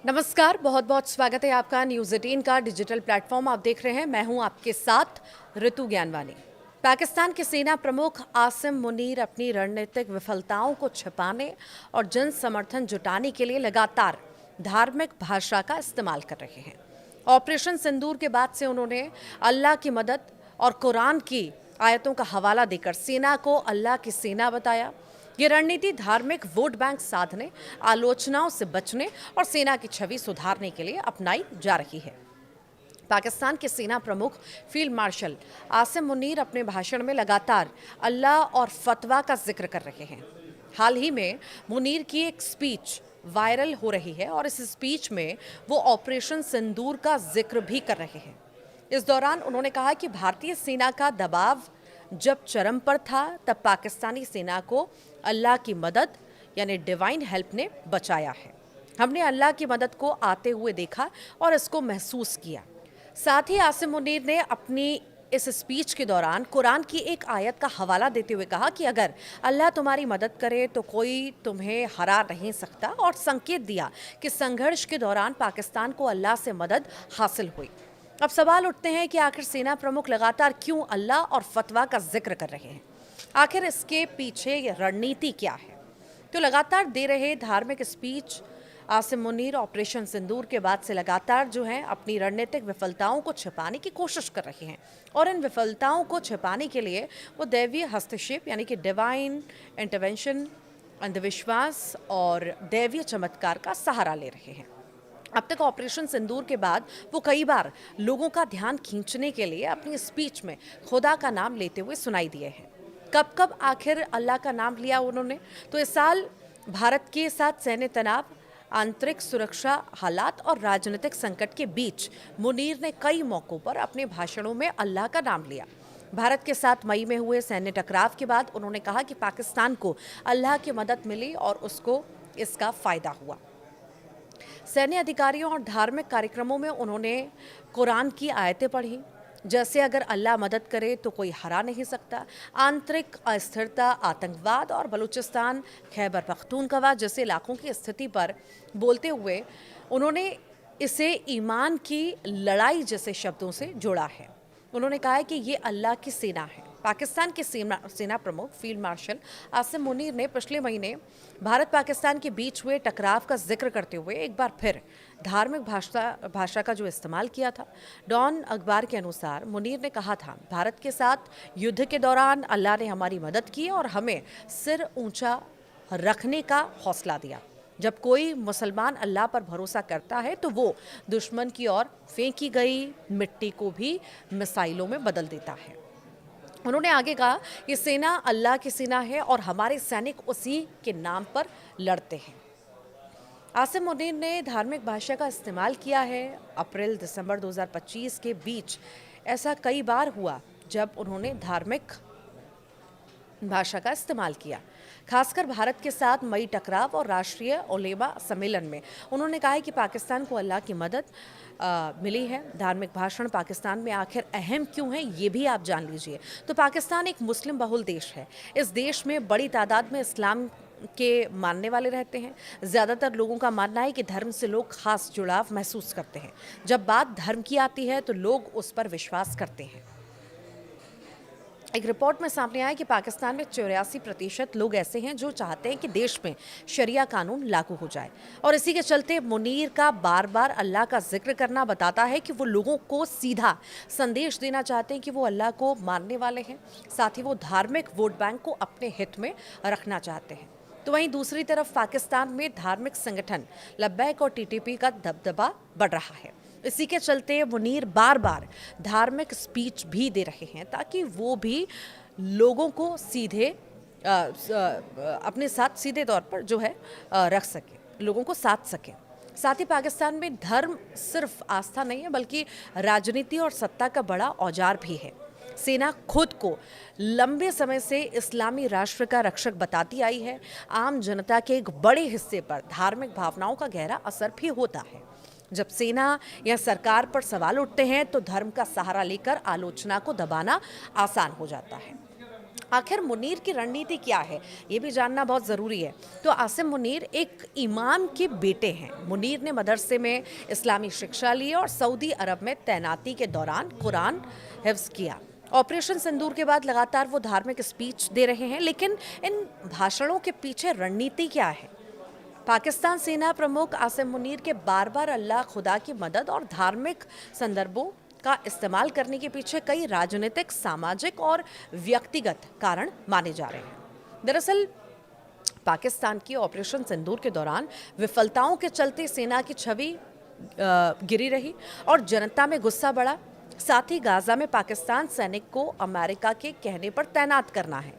नमस्कार, बहुत बहुत स्वागत है आपका न्यूज़ 18 का डिजिटल प्लेटफॉर्म आप देख रहे हैं। मैं हूं आपके साथ ऋतु ज्ञानवानी। पाकिस्तान के सेना प्रमुख आसिम मुनीर अपनी रणनीतिक विफलताओं को छिपाने और जन समर्थन जुटाने के लिए लगातार धार्मिक भाषा का इस्तेमाल कर रहे हैं। ऑपरेशन सिंदूर के बाद से उन्होंने अल्लाह की मदद और कुरान की आयतों का हवाला देकर सेना को अल्लाह की सेना बताया। ये रणनीति धार्मिक वोट बैंक साधने, आलोचनाओं से बचने और सेना की छवि सुधारने के लिए अपनाई जा रही है। पाकिस्तान के सेना प्रमुख फील्ड मार्शल आसिम मुनीर अपने भाषण में लगातार अल्लाह और फतवा का जिक्र कर रहे हैं। हाल ही में मुनीर की एक स्पीच वायरल हो रही है और इस स्पीच में वो ऑपरेशन सिंदूर का जिक्र भी कर रहे हैं। इस दौरान उन्होंने कहा कि भारतीय सेना का दबाव जब चरम पर था तब पाकिस्तानी सेना को अल्लाह की मदद यानी डिवाइन हेल्प ने बचाया है। हमने अल्लाह की मदद को आते हुए देखा और इसको महसूस किया। साथ ही आसिम मुनीर ने अपनी इस स्पीच के दौरान कुरान की एक आयत का हवाला देते हुए कहा कि अगर अल्लाह तुम्हारी मदद करे तो कोई तुम्हें हरा नहीं सकता, और संकेत दिया कि संघर्ष के दौरान पाकिस्तान को अल्लाह से मदद हासिल हुई। अब सवाल उठते हैं कि आखिर सेना प्रमुख लगातार क्यों अल्लाह और फतवा का जिक्र कर रहे हैं? आखिर इसके पीछे रणनीति क्या है? तो लगातार दे रहे धार्मिक स्पीच आसिम मुनीर ऑपरेशन सिंदूर के बाद से लगातार जो है अपनी रणनीतिक विफलताओं को छिपाने की कोशिश कर रहे हैं, और इन विफलताओं को छिपाने के लिए वो दैवीय हस्तक्षेप यानी कि डिवाइन इंटरवेंशन, अंधविश्वास और दैवीय चमत्कार का सहारा ले रहे हैं। अब तक ऑपरेशन सिंदूर के बाद वो कई बार लोगों का ध्यान खींचने के लिए अपनी स्पीच में खुदा का नाम लेते हुए सुनाई दिए हैं। कब कब आखिर अल्लाह का नाम लिया उन्होंने? तो इस साल भारत के साथ सैन्य तनाव, आंतरिक सुरक्षा हालात और राजनीतिक संकट के बीच मुनीर ने कई मौकों पर अपने भाषणों में अल्लाह का नाम लिया। भारत के साथ मई में हुए सैन्य टकराव के बाद उन्होंने कहा कि पाकिस्तान को अल्लाह की मदद मिली और उसको इसका फायदा हुआ। सैन्य अधिकारियों और धार्मिक कार्यक्रमों में उन्होंने कुरान की आयतें पढ़ी, जैसे अगर अल्लाह मदद करे तो कोई हरा नहीं सकता, आंतरिक अस्थिरता, आतंकवाद और बलूचिस्तान, खैबर पख्तूनख्वा जैसे इलाकों की स्थिति पर बोलते हुए उन्होंने इसे ईमान की लड़ाई जैसे शब्दों से जोड़ा है। उन्होंने कहा है कि ये अल्लाह की सेना है। पाकिस्तान के सेना प्रमुख फील्ड मार्शल आसिम मुनीर ने पिछले महीने भारत पाकिस्तान के बीच हुए टकराव का जिक्र करते हुए एक बार फिर धार्मिक भाषा का जो इस्तेमाल किया था। डॉन अखबार के अनुसार मुनीर ने कहा था, भारत के साथ युद्ध के दौरान अल्लाह ने हमारी मदद की और हमें सिर ऊंचा रखने का हौसला दिया। जब कोई मुसलमान अल्लाह पर भरोसा करता है तो वो दुश्मन की ओर फेंकी गई मिट्टी को भी मिसाइलों में बदल देता है। उन्होंने आगे कहा, ये सेना अल्लाह की सेना है और हमारे सैनिक उसी के नाम पर लड़ते हैं। आसिम मुनीर ने धार्मिक भाषा का इस्तेमाल किया है। अप्रैल-दिसंबर 2025 के बीच ऐसा कई बार हुआ जब उन्होंने धार्मिक भाषा का इस्तेमाल किया, खासकर भारत के साथ मई टकराव और राष्ट्रीय उलेमा सम्मेलन में। उन्होंने कहा है कि पाकिस्तान को अल्लाह की मदद मिली है। धार्मिक भाषण पाकिस्तान में आखिर अहम क्यों है, ये भी आप जान लीजिए। तो पाकिस्तान एक मुस्लिम बहुल देश है। इस देश में बड़ी तादाद में इस्लाम के मानने वाले रहते हैं। ज़्यादातर लोगों का मानना है कि धर्म से लोग खास जुड़ाव महसूस करते हैं। जब बात धर्म की आती है तो लोग उस पर विश्वास करते हैं। एक रिपोर्ट में सामने आया कि पाकिस्तान में 84% लोग ऐसे हैं जो चाहते हैं कि देश में शरिया कानून लागू हो जाए, और इसी के चलते मुनीर का बार बार अल्लाह का जिक्र करना बताता है कि वो लोगों को सीधा संदेश देना चाहते हैं कि वो अल्लाह को मानने वाले हैं। साथ ही वो धार्मिक वोट बैंक को अपने हित में रखना चाहते हैं। तो वहीं दूसरी तरफ पाकिस्तान में धार्मिक संगठन लब्बैक और टीटीपी का दबदबा बढ़ रहा है। इसी के चलते मुनीर बार बार धार्मिक स्पीच भी दे रहे हैं ताकि वो भी लोगों को सीधे अपने साथ सीधे तौर पर जो है रख सके, लोगों को साथ सके। साथ ही पाकिस्तान में धर्म सिर्फ आस्था नहीं है बल्कि राजनीति और सत्ता का बड़ा औजार भी है। सेना खुद को लंबे समय से इस्लामी राष्ट्र का रक्षक बताती आई है। आम जनता के एक बड़े हिस्से पर धार्मिक भावनाओं का गहरा असर भी होता है। जब सेना या सरकार पर सवाल उठते हैं तो धर्म का सहारा लेकर आलोचना को दबाना आसान हो जाता है। आखिर मुनीर की रणनीति क्या है, ये भी जानना बहुत ज़रूरी है। तो आसिम मुनीर एक इमाम के बेटे हैं। मुनीर ने मदरसे में इस्लामी शिक्षा ली और सऊदी अरब में तैनाती के दौरान कुरान हिफ्ज़ किया। ऑपरेशन सिंदूर के बाद लगातार वो धार्मिक स्पीच दे रहे हैं, लेकिन इन भाषणों के पीछे रणनीति क्या है? पाकिस्तान सेना प्रमुख आसिम मुनीर के बार बार अल्लाह, खुदा की मदद और धार्मिक संदर्भों का इस्तेमाल करने के पीछे कई राजनीतिक, सामाजिक और व्यक्तिगत कारण माने जा रहे हैं। दरअसल पाकिस्तान की ऑपरेशन सिंदूर के दौरान विफलताओं के चलते सेना की छवि गिरी रही और जनता में गुस्सा बढ़ा। साथ ही गाजा में पाकिस्तान सैनिक को अमेरिका के कहने पर तैनात करना है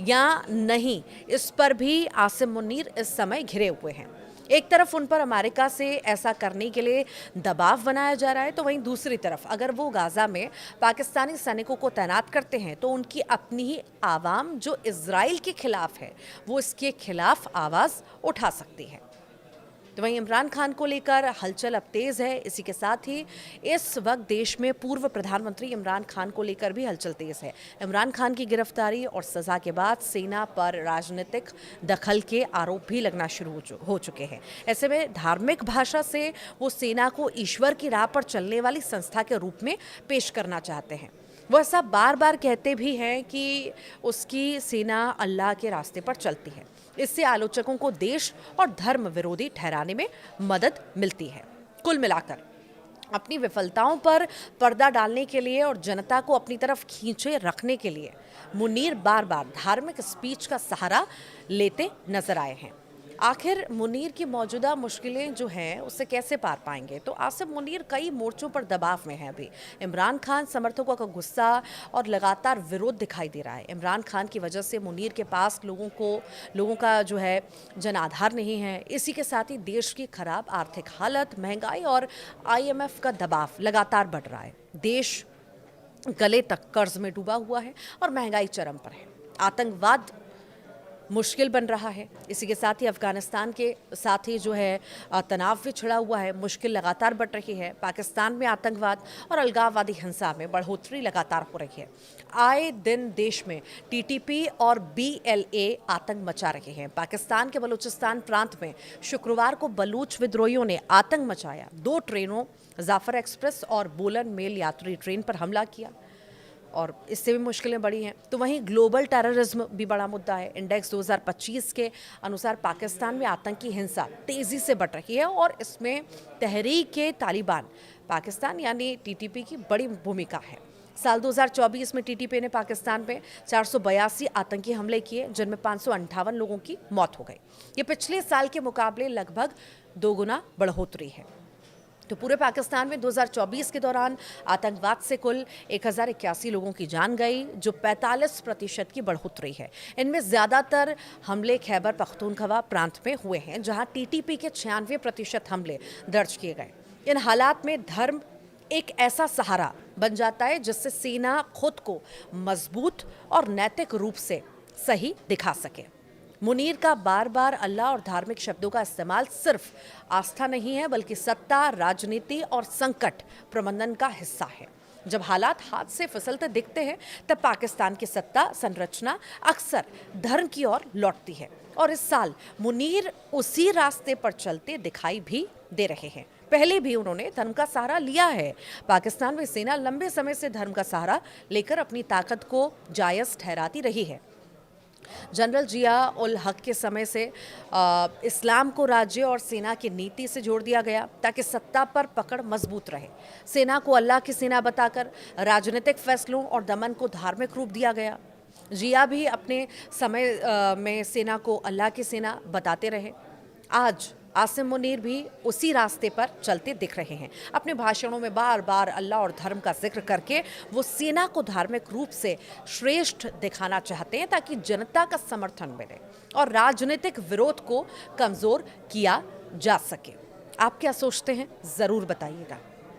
या नहीं, इस पर भी आसिम मुनीर इस समय घिरे हुए हैं। एक तरफ उन पर अमेरिका से ऐसा करने के लिए दबाव बनाया जा रहा है, तो वहीं दूसरी तरफ अगर वो गाजा में पाकिस्तानी सैनिकों को तैनात करते हैं तो उनकी अपनी ही आवाम जो इजराइल के खिलाफ है वो इसके खिलाफ आवाज़ उठा सकती है। तो वहीं इमरान खान को लेकर हलचल अब तेज है। इसी के साथ ही इस वक्त देश में पूर्व प्रधानमंत्री इमरान खान को लेकर भी हलचल तेज है। इमरान खान की गिरफ्तारी और सजा के बाद सेना पर राजनीतिक दखल के आरोप भी लगना शुरू हो चुके हैं। ऐसे में धार्मिक भाषा से वो सेना को ईश्वर की राह पर चलने वाली संस्था के रूप में पेश करना चाहते हैं। वो ऐसा बार बार कहते भी हैं कि उसकी सेना अल्लाह के रास्ते पर चलती है। इससे आलोचकों को देश और धर्म विरोधी ठहराने में मदद मिलती है। कुल मिलाकर अपनी विफलताओं पर पर्दा डालने के लिए और जनता को अपनी तरफ खींचे रखने के लिए मुनीर बार बार धार्मिक स्पीच का सहारा लेते नजर आए हैं। आखिर मुनीर की मौजूदा मुश्किलें जो हैं उससे कैसे पार पाएंगे? तो आसिम मुनीर कई मोर्चों पर दबाव में हैं अभी। इमरान खान समर्थकों का गुस्सा और लगातार विरोध दिखाई दे रहा है। इमरान खान की वजह से मुनीर के पास लोगों का जो है जनाधार नहीं है। इसी के साथ ही देश की खराब आर्थिक हालत, महंगाई और IMF का दबाव लगातार बढ़ रहा है। देश गले तक कर्ज में डूबा हुआ है और महंगाई चरम पर है। आतंकवाद मुश्किल बन रहा है। इसी के साथ ही अफगानिस्तान के साथ ही जो है तनाव भी छिड़ा हुआ है। मुश्किल लगातार बढ़ रही है। पाकिस्तान में आतंकवाद और अलगाववादी हिंसा में बढ़ोतरी लगातार हो रही है। आए दिन देश में TTP और BLA आतंक मचा रहे हैं। पाकिस्तान के बलूचिस्तान प्रांत में शुक्रवार को बलूच विद्रोहियों ने आतंक मचाया। 2 ट्रेनों जाफर एक्सप्रेस और बोलन मेल यात्री ट्रेन पर हमला किया और इससे भी मुश्किलें बढ़ी हैं। तो वहीं ग्लोबल टेररिज्म भी बड़ा मुद्दा है। इंडेक्स 2025 के अनुसार पाकिस्तान में आतंकी हिंसा तेज़ी से बढ़ रही है और इसमें तहरीक तालिबान पाकिस्तान यानी TTP की बड़ी भूमिका है। साल 2024 में TTP ने पाकिस्तान में 482 आतंकी हमले किए, जिनमें 558 लोगों की मौत हो गई। ये पिछले साल के मुकाबले लगभग 2 गुना बढ़ोतरी है। तो पूरे पाकिस्तान में 2024 के दौरान आतंकवाद से कुल 1081 लोगों की जान गई, जो 45% की बढ़ोतरी है। इनमें ज़्यादातर हमले खैबर पख्तूनख्वा प्रांत में हुए हैं, जहां TTP के 96% हमले दर्ज किए गए। इन हालात में धर्म एक ऐसा सहारा बन जाता है जिससे सेना खुद को मजबूत और नैतिक रूप से सही दिखा सके। मुनीर का बार बार अल्लाह और धार्मिक शब्दों का इस्तेमाल सिर्फ आस्था नहीं है, बल्कि सत्ता, राजनीति और संकट प्रबंधन का हिस्सा है। जब हालात हाथ से फिसलते दिखते हैं तब पाकिस्तान की सत्ता संरचना अक्सर धर्म की ओर लौटती है और इस साल मुनीर उसी रास्ते पर चलते दिखाई भी दे रहे हैं। पहले भी उन्होंने धर्म का सहारा लिया है। पाकिस्तान में सेना लंबे समय से धर्म का सहारा लेकर अपनी ताकत को जायज़ ठहराती रही है। जनरल जिया उल हक के समय से इस्लाम को राज्य और सेना की नीति से जोड़ दिया गया ताकि सत्ता पर पकड़ मजबूत रहे। सेना को अल्लाह की सेना बताकर राजनीतिक फैसलों और दमन को धार्मिक रूप दिया गया। जिया भी अपने समय में सेना को अल्लाह की सेना बताते रहे। आज आसिम मुनीर भी उसी रास्ते पर चलते दिख रहे हैं। अपने भाषणों में बार बार अल्लाह और धर्म का जिक्र करके वो सेना को धार्मिक रूप से श्रेष्ठ दिखाना चाहते हैं ताकि जनता का समर्थन मिले और राजनीतिक विरोध को कमज़ोर किया जा सके। आप क्या सोचते हैं, ज़रूर बताइएगा।